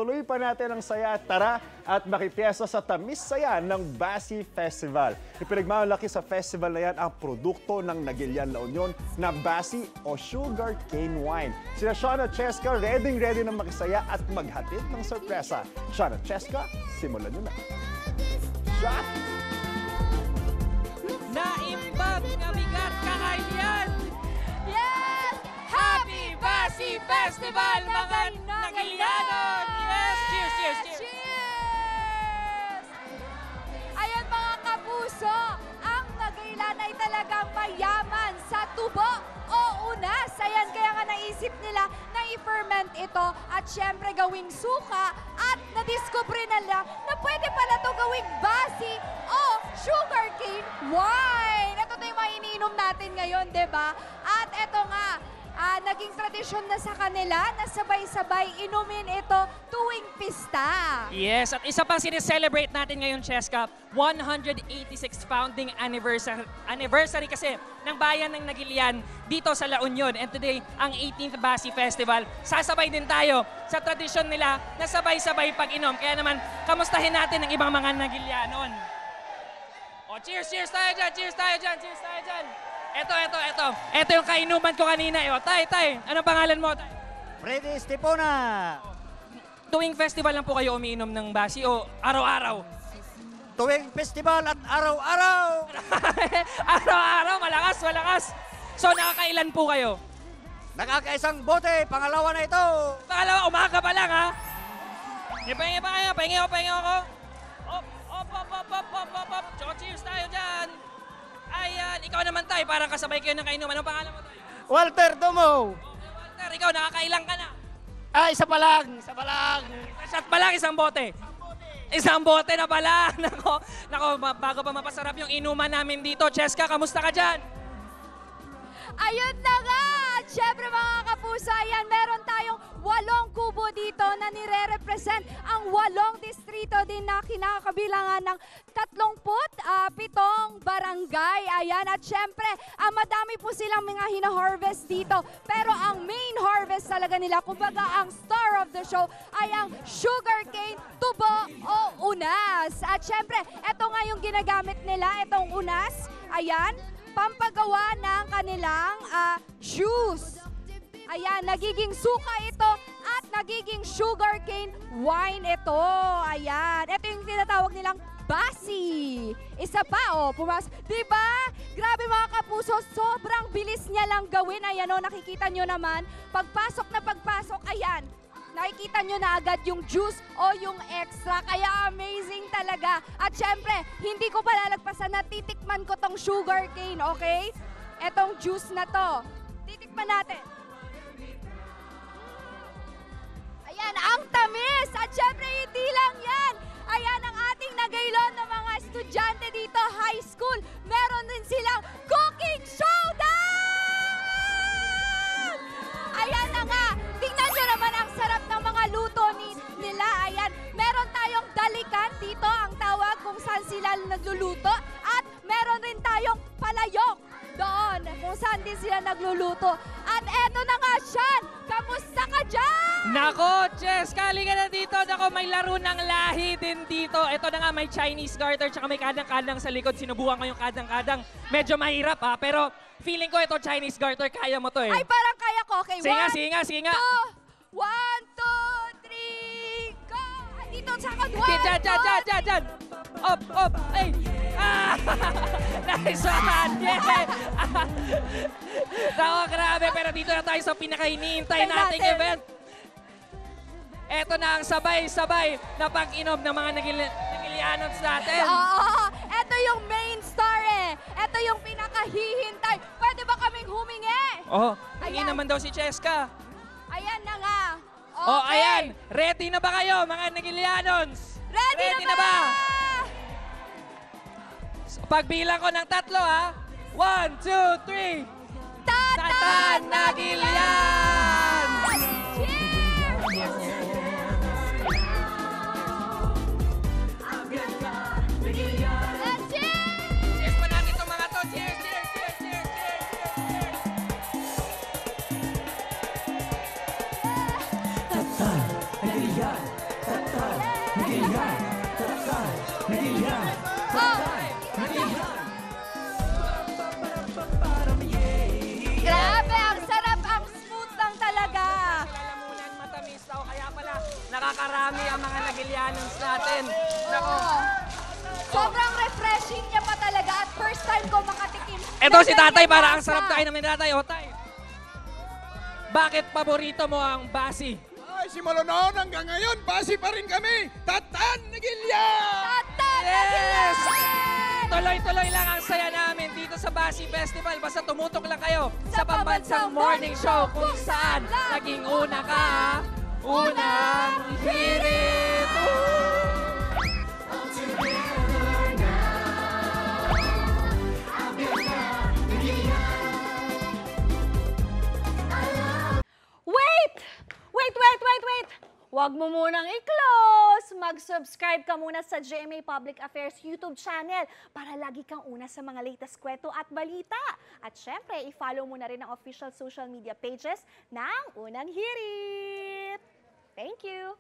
ituloy pa natin ang saya. Tara at makipiesa sa tamis saya ng Basi Festival. Ipinagmamalaki sa festival na yan ang produkto ng Nagilian La Union na Basi o Sugar Cane Wine. Sina Sean at Cheska ready na makisaya at maghatid ng sorpresa. Sean at Cheska, simulan nyo na. Shot! Naimbag nga bigat kaayaan! Yes! Happy Basi Festival, mga Nagilianon! Yes! Cheers, cheers, cheers! Cheers! Ayan mga kapuso, ang Nagilian ay talagang mayaman sa tubo o unas. Ayan, kaya nga naisip nila na i-ferment ito at syempre gawing suka at nadiskubre nila na pwede pala ito gawing basi o sugarcane wine. Ito na yung mga iniinom natin ngayon, di ba? At ito nga, naging tradisyon na sa kanila na sabay-sabay inumin ito tuwing pista. Yes, at isa pang sineselebrate natin ngayon, Cheska, 186th founding anniversary kasi ng bayan ng Nagilian dito sa La Union. And today, ang 18th Basi Festival. Sasabay din tayo sa tradisyon nila na sabay-sabay pag-inom. Kaya naman, kamustahin natin ang ibang mga Nagilianon. O, cheers, cheers tayo dyan, cheers tayo dyan, cheers tayo dyan. Ito. Ito yung kainuman ko kanina. O, tay, anong pangalan mo? Tay? Freddy Estepona. Tuwing festival lang po kayo umiinom ng basi o araw-araw? Tuwing festival at araw-araw. Araw-araw, malakas. So, nakakailan po kayo? Nakakaisang bote, pangalawa na ito. Pangalawa, umaga pa lang, ha? Pahingi pa kayo, pahingi ako. Op. So, cheers tayo dyan. Ayan, ikaw naman tayo, parang kasabay kayo ng kainuman. Anong pangalan mo tayo? Walter Domo. Walter, ikaw, nakakailang ka na? Isa pa lang. Shot pa lang, isang bote. Isang bote na pala. Nako, bago pa mapasarap yung inuman namin dito. Cheska, kamusta ka dyan? Ayun na nga! At syempre mga kapuso, ayan, meron tayong 8 kubo dito na nire-represent ang 8 distrito din na kinakabilangan ng 37 barangay. Ayan, at syempre, madami po silang mga hina-harvest dito. Pero ang main harvest talaga nila, kumbaga ang star of the show, ay ang sugarcane, tubo o unas. At syempre, ito nga yung ginagamit nila, itong unas. Ayan, pampagawa ng kanilang juice. Ayan, nagiging suka ito at nagiging sugarcane wine ito. Ayan, ito yung tinatawag nilang basi. Isa pa, pumasok. Diba? Grabe mga kapuso, sobrang bilis niya lang gawin. Ayan nakikita nyo naman. Pagpasok na pagpasok, ayan. Nakikita nyo na agad yung juice o yung extra. Kaya amazing talaga. At syempre, hindi ko palalagpasan na titikman ko tong sugarcane, okay? Etong juice na to. Titikman natin. Ayan, ang tamis! At syempre, hindi lang yan. Ayan ang ating nagaylon ng mga estudyante dito, high school. Meron din silang cooking showdown! Ayan na nga. Tingnan nyo naman ang sarap ng mga luto nila. Ayan, meron tayong dalikan dito, ang tawag kung saan sila nagluluto. At meron rin tayong palayok doon kung saan din sila nagluluto. At eto na nga, Sean, kamusta ka dyan? Nako, Chess, kali ka na dito. Nako, may laro ng lahi din dito. Ito na nga, may Chinese garter, tsaka may kadang-kadang sa likod. Sinubukan ko yung kadang-kadang. Medyo mahirap, ha, pero feeling ko ito Chinese garter, kaya mo to eh. Ay, parang kaya ko. Okay, sige nga. 1, 2, 3, go! Dito sa akin, 1, 2, Diyan. Up. Ay. Nice one. Yeah. Nako, grabe. Pero dito na tayo sa pinaka-hinihintay nating event. Ito na ang sabay-sabay na pag-inom ng mga Nagilianons natin. Oo, ito yung main star eh. Ito yung pinakahihintay. Pwede ba kaming humingi? Oh, hindi naman daw si Cheska. Ayan na nga. Okay. Oh, ayan. Ready na ba kayo, mga Nagilianons? Ready na ba? So, pagbilang ko ng 3, ha? 1, 2, 3. Tata Nagilian! Cheers! Let's cheers! Cheers pa natin itong mga to. Cheers! Tata Nagilian. Grabe, ang sarap, ang smooth lang talaga. Lalamunan, matamis daw. Kaya pala, nakakarami ang mga Nagilianons natin. Nako. Sobrang refreshing niya pa talaga at first time ko makatikim. Eto ng si tatay, ganyan para ang lasa. sarap kain namin tatay. O tay, bakit paborito mo ang basi? Ay, simula noon hanggang ngayon, basi pa rin kami. Tatan Nagilian! Tatan Yes! Nagilian! Tuloy-tuloy lang ang saya namin dito sa Basi Festival. Basta tumutok lang kayo Sa sa pambansang morning show kung saan naging una ka, unang hirit. Wait! Wait! Huwag mo munang i-close! Mag-subscribe ka muna sa GMA Public Affairs YouTube channel para lagi kang una sa mga latest kwento at balita. At syempre, i-follow mo na rin ang official social media pages ng Unang Hirit. Thank you!